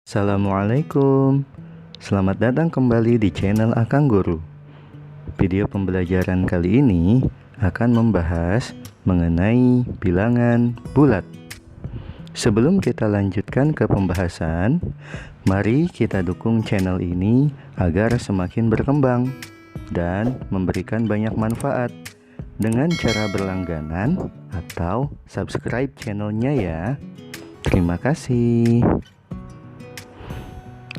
Assalamualaikum. Selamat datang kembali di channel Akang Guru. Video pembelajaran kali ini akan membahas mengenai bilangan bulat. Sebelum kita lanjutkan ke pembahasan, mari kita dukung channel ini agar semakin berkembang dan memberikan banyak manfaat dengan cara berlangganan atau subscribe channelnya ya. Terima kasih.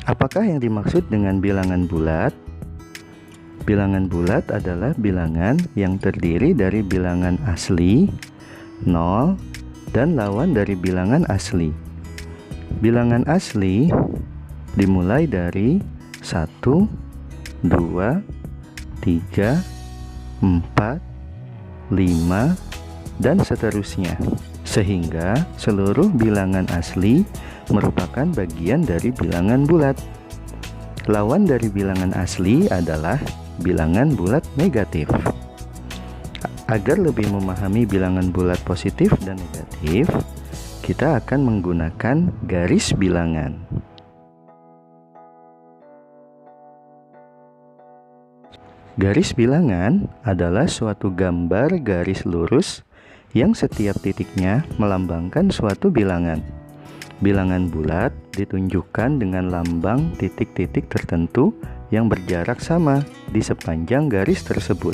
Apakah yang dimaksud dengan bilangan bulat? Bilangan bulat adalah bilangan yang terdiri dari bilangan asli, 0, dan lawan dari bilangan asli. Bilangan asli dimulai dari 1, 2, 3, 4, 5, dan seterusnya. Sehingga seluruh bilangan asli merupakan bagian dari bilangan bulat. Lawan dari bilangan asli adalah bilangan bulat negatif. Agar lebih memahami bilangan bulat positif dan negatif, kita akan menggunakan garis bilangan. Garis bilangan adalah suatu gambar garis lurus yang setiap titiknya melambangkan suatu bilangan. Bilangan bulat ditunjukkan dengan lambang titik-titik tertentu yang berjarak sama di sepanjang garis tersebut.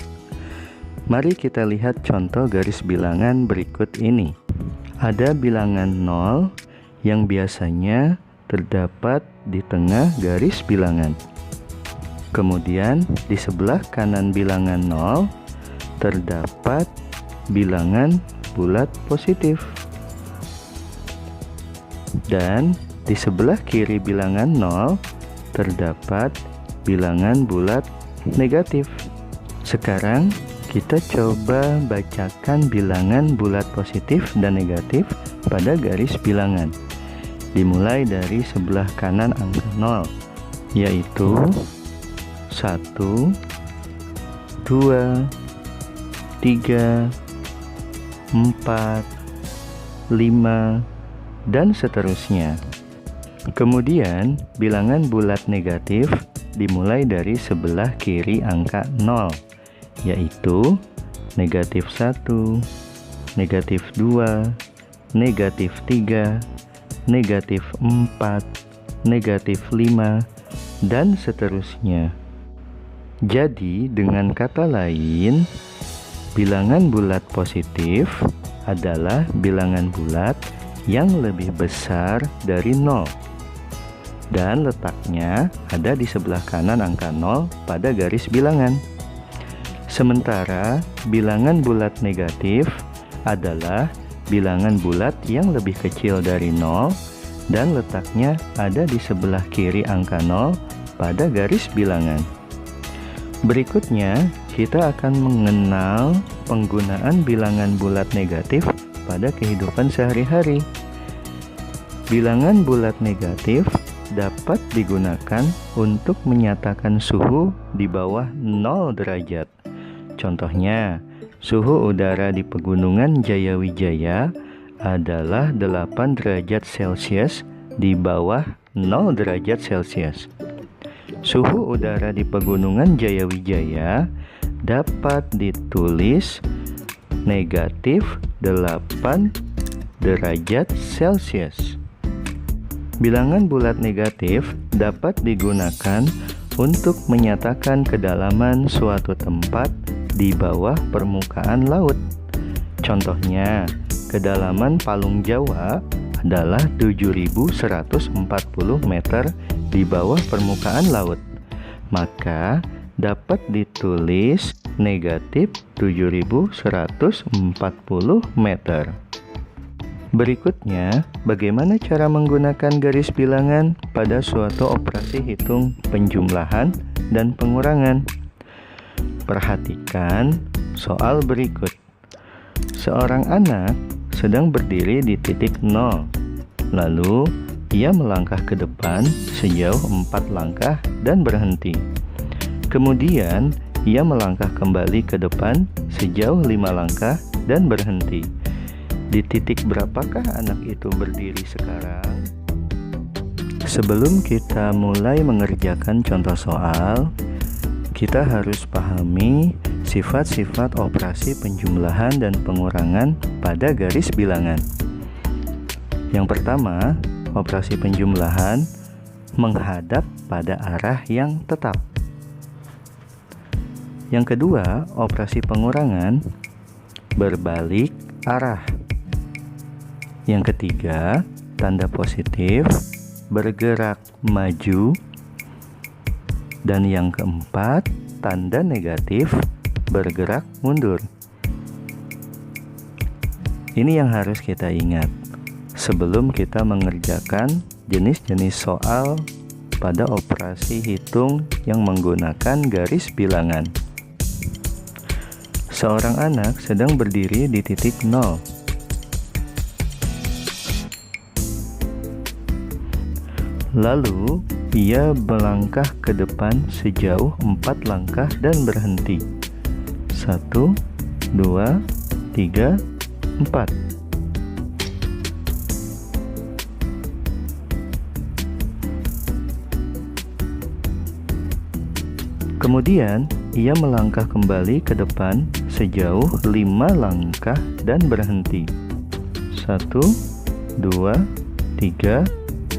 Mari kita lihat contoh garis bilangan berikut ini. Ada bilangan 0 yang biasanya terdapat di tengah garis bilangan. Kemudian di sebelah kanan bilangan 0 terdapat bilangan bulat positif. Dan di sebelah kiri bilangan 0 terdapat bilangan bulat negatif. Sekarang kita coba bacakan bilangan bulat positif dan negatif pada garis bilangan. Dimulai dari sebelah kanan angka 0, yaitu 1, 2, 3, 4, 5, dan seterusnya. Kemudian bilangan bulat negatif dimulai dari sebelah kiri angka 0, yaitu negatif 1, negatif 2, negatif 3, negatif 4, negatif 5, dan seterusnya. Jadi dengan kata lain, bilangan bulat positif adalah bilangan bulat yang lebih besar dari 0 dan letaknya ada di sebelah kanan angka 0 pada garis bilangan. Sementara bilangan bulat negatif adalah bilangan bulat yang lebih kecil dari 0 dan letaknya ada di sebelah kiri angka 0 pada garis bilangan. Berikutnya kita akan mengenal penggunaan bilangan bulat negatif pada kehidupan sehari-hari. Bilangan bulat negatif dapat digunakan untuk menyatakan suhu di bawah 0 derajat. Contohnya, suhu udara di Pegunungan Jayawijaya adalah 8 derajat Celcius di bawah 0 derajat Celcius. Suhu udara di Pegunungan Jayawijaya dapat ditulis negatif 8 derajat Celcius. Bilangan bulat negatif dapat digunakan untuk menyatakan kedalaman suatu tempat di bawah permukaan laut. Contohnya, kedalaman Palung Jawa adalah 7.140 meter di bawah permukaan laut. Maka dapat ditulis negatif 7.140 meter. Berikutnya, bagaimana cara menggunakan garis bilangan pada suatu operasi hitung penjumlahan dan pengurangan? Perhatikan soal berikut. Seorang anak sedang berdiri di titik 0. Lalu, ia melangkah ke depan sejauh 4 langkah dan berhenti. Kemudian, ia melangkah kembali ke depan sejauh 5 langkah dan berhenti. Di titik berapakah anak itu berdiri sekarang? Sebelum kita mulai mengerjakan contoh soal, kita harus pahami sifat-sifat operasi penjumlahan dan pengurangan pada garis bilangan. Yang pertama, operasi penjumlahan menghadap pada arah yang tetap. Yang kedua, operasi pengurangan berbalik arah. Yang ketiga, tanda positif bergerak maju. Dan yang keempat, tanda negatif bergerak mundur. Ini yang harus kita ingat sebelum kita mengerjakan jenis-jenis soal pada operasi hitung yang menggunakan garis bilangan. Seorang anak sedang berdiri di titik 0. Lalu, ia melangkah ke depan sejauh 4 langkah dan berhenti. 1, 2, 3, 4. Kemudian, ia melangkah kembali ke depan sejauh 5 langkah dan berhenti. 1, 2, 3,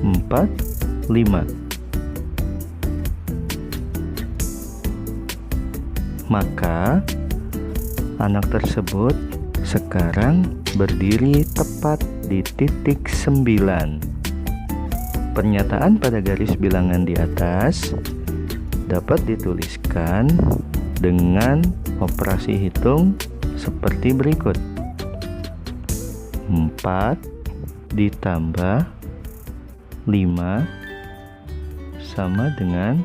4, 5. Maka anak tersebut sekarang berdiri tepat di titik 9. Pernyataan pada garis bilangan di atas dapat dituliskan dengan operasi hitung seperti berikut. 4 ditambah 5 sama dengan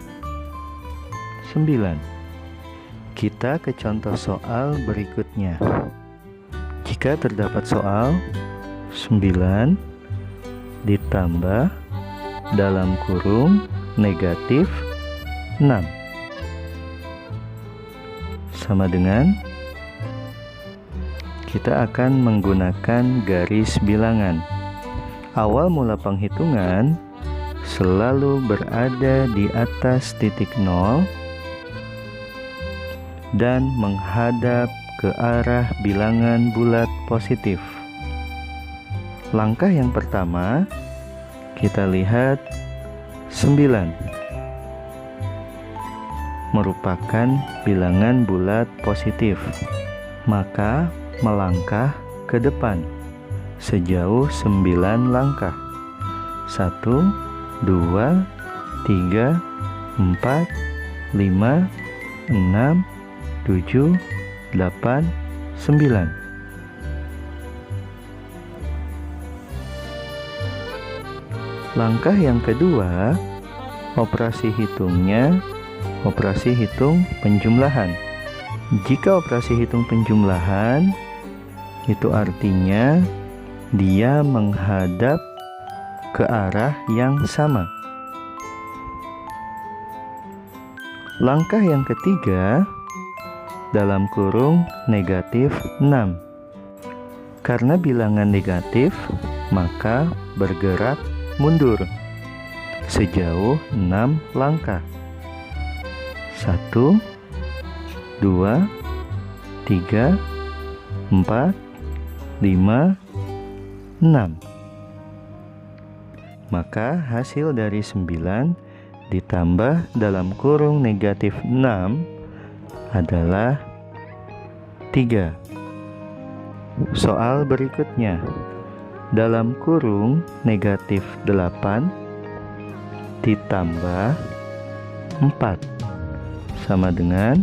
9. Kita ke contoh soal berikutnya. Jika terdapat soal 9 ditambah dalam kurung negatif 6 sama dengan, kita akan menggunakan garis bilangan. Awal mula penghitungan selalu berada di atas titik 0 dan menghadap ke arah bilangan bulat positif. Langkah yang pertama, kita lihat 9 merupakan bilangan bulat positif, maka melangkah ke depan sejauh 9 langkah. 1, 2, 3, 4, 5, 6, 7, 8, 9. Langkah yang kedua, operasi hitungnya operasi hitung penjumlahan. Jika operasi hitung penjumlahan, itu artinya dia menghadap ke arah yang sama. Langkah yang ketiga, dalam kurung negatif 6. Karena bilangan negatif, maka bergerak mundur sejauh 6 langkah. 1, 2, 3, 4, 5, 6. Maka hasil dari 9 ditambah dalam kurung negatif 6 adalah 3. Soal berikutnya, dalam kurung negatif 8 ditambah 4 sama dengan,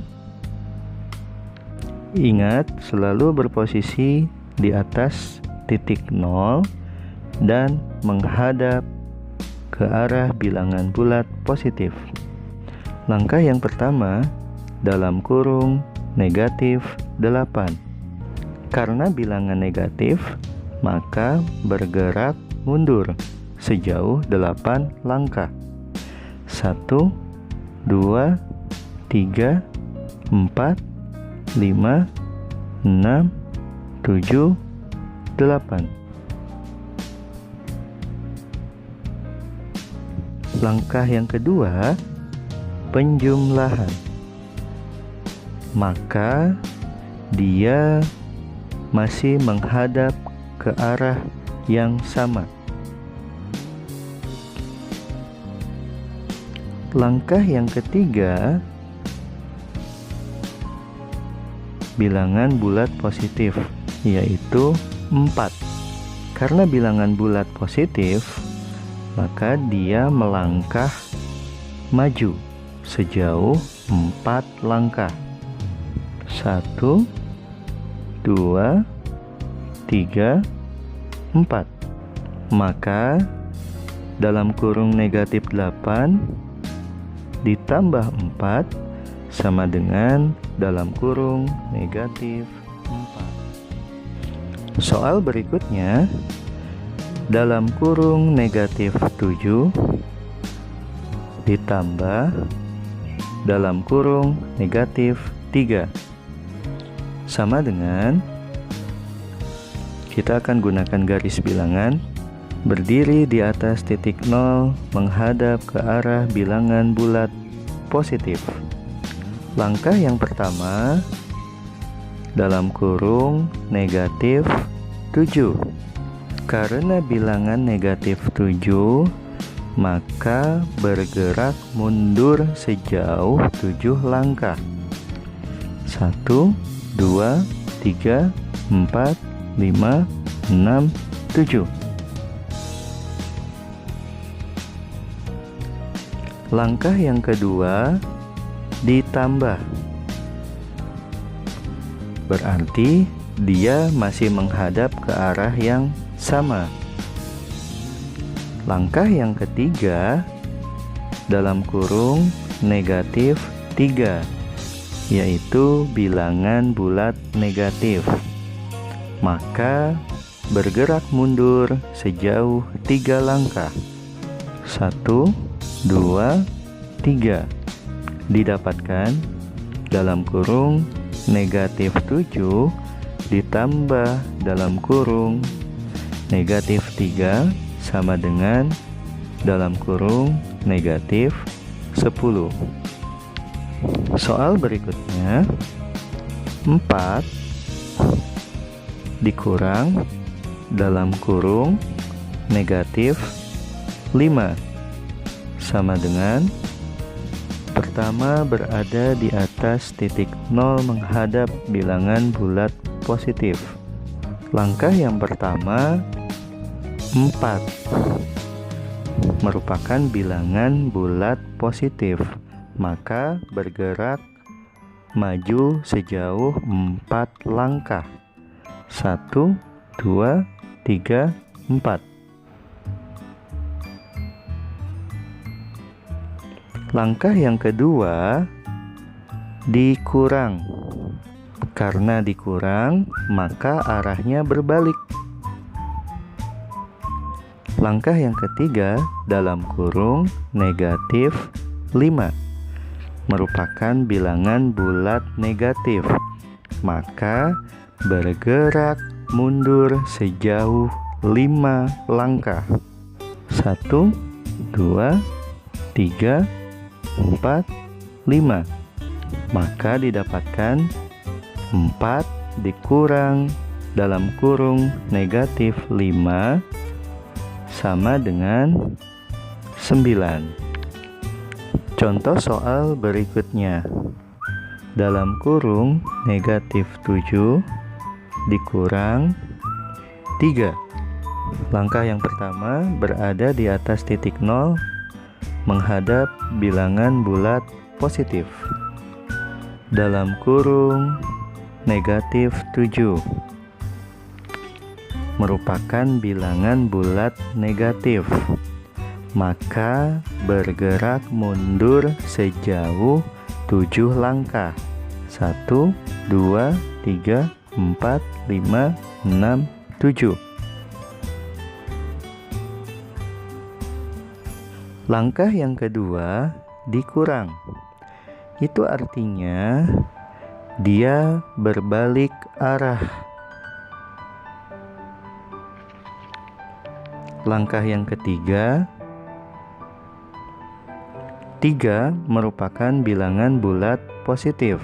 ingat selalu berposisi di atas titik 0 dan menghadap ke arah bilangan bulat positif. Langkah yang pertama, dalam kurung negatif 8. Karena bilangan negatif, maka bergerak mundur sejauh 8 langkah. 1, 2, 3, 4, 5, 6, 7, 8. Langkah yang kedua, penjumlahan. Maka dia masih menghadap ke arah yang sama. Langkah yang ketiga, bilangan bulat positif, yaitu 4. Karena bilangan bulat positif, maka dia melangkah maju sejauh 4 langkah. 1, 2, 3, 4. Maka dalam kurung negatif 8 ditambah 4 sama dengan dalam kurung negatif 4. Soal berikutnya, dalam kurung negatif 7 ditambah dalam kurung negatif 3 sama dengan, kita akan gunakan garis bilangan berdiri di atas titik 0 menghadap ke arah bilangan bulat positif. Langkah yang pertama, dalam kurung negatif 7. Karena bilangan negatif 7, maka bergerak mundur sejauh 7 langkah. 1, 2, 3, 4, 5, 6, 7. Langkah yang kedua, ditambah. Berarti dia masih menghadap ke arah yang sama. Langkah yang ketiga, dalam kurung negatif 3, yaitu bilangan bulat negatif. Maka bergerak mundur sejauh 3 langkah. 1, 2, 3. Didapatkan dalam kurung negatif 7 ditambah dalam kurung negatif 3 sama dengan dalam kurung negatif 10. Soal berikutnya, 4 dikurang dalam kurung negatif 5 sama dengan, pertama berada di atas titik 0 menghadap bilangan bulat positif. Langkah yang pertama, 4 merupakan bilangan bulat positif, maka bergerak maju sejauh 4 langkah. 1, 2, 3, 4. Langkah yang kedua, dikurang. Karena dikurang, maka arahnya berbalik. Langkah yang ketiga, dalam kurung negatif 5, merupakan bilangan bulat negatif, maka bergerak mundur sejauh 5 langkah. 1, 2, 3, 4, 5. Maka didapatkan 4 dikurang dalam kurung negatif 5 sama dengan 9. Contoh soal berikutnya. Dalam kurung negatif 7 dikurang 3. Langkah yang pertama berada di atas titik 0 menghadap bilangan bulat positif. Dalam kurung negatif 7 merupakan bilangan bulat negatif, maka bergerak mundur sejauh 7 langkah. 1, 2, 3, 4, 5, 6, 7. Langkah yang kedua, dikurang. Itu artinya dia berbalik arah. Langkah yang ketiga, 3 merupakan bilangan bulat positif,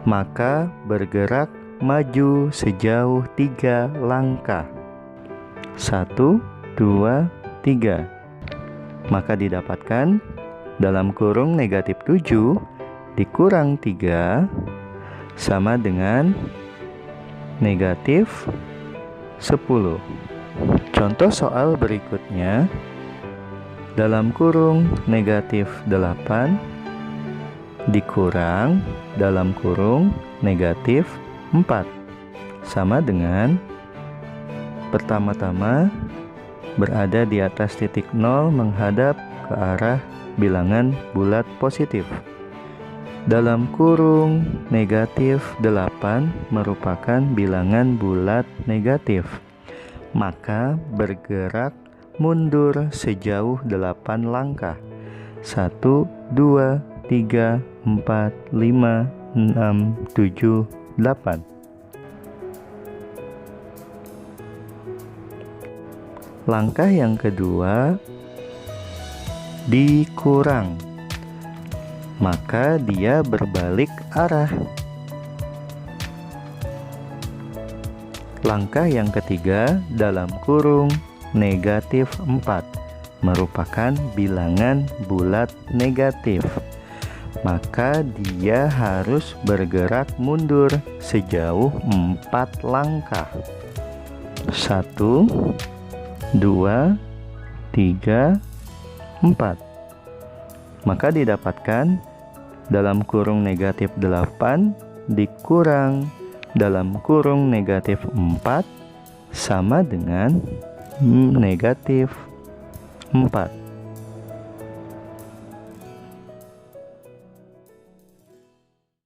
maka bergerak maju sejauh 3 langkah. 1, 2, 3. Maka didapatkan dalam kurung negatif 7 dikurang 3 sama dengan negatif 10. Contoh soal berikutnya, dalam kurung negatif 8 dikurang dalam kurung negatif 4 sama dengan pertama-tama berada di atas titik 0 menghadap ke arah bilangan bulat positif. Dalam kurung negatif 8 merupakan bilangan bulat negatif, maka bergerak mundur sejauh 8 langkah. 1, 2, 3, 4, 5, 6, 7, 8. Langkah yang kedua dikurang, maka dia berbalik arah. Langkah yang ketiga dalam kurung negatif 4 merupakan bilangan bulat negatif, maka dia harus bergerak mundur sejauh 4 langkah. 1, 2, 3, 4. Maka didapatkan dalam kurung negatif 8 dikurang dalam kurung negatif 4 sama dengan negatif 4.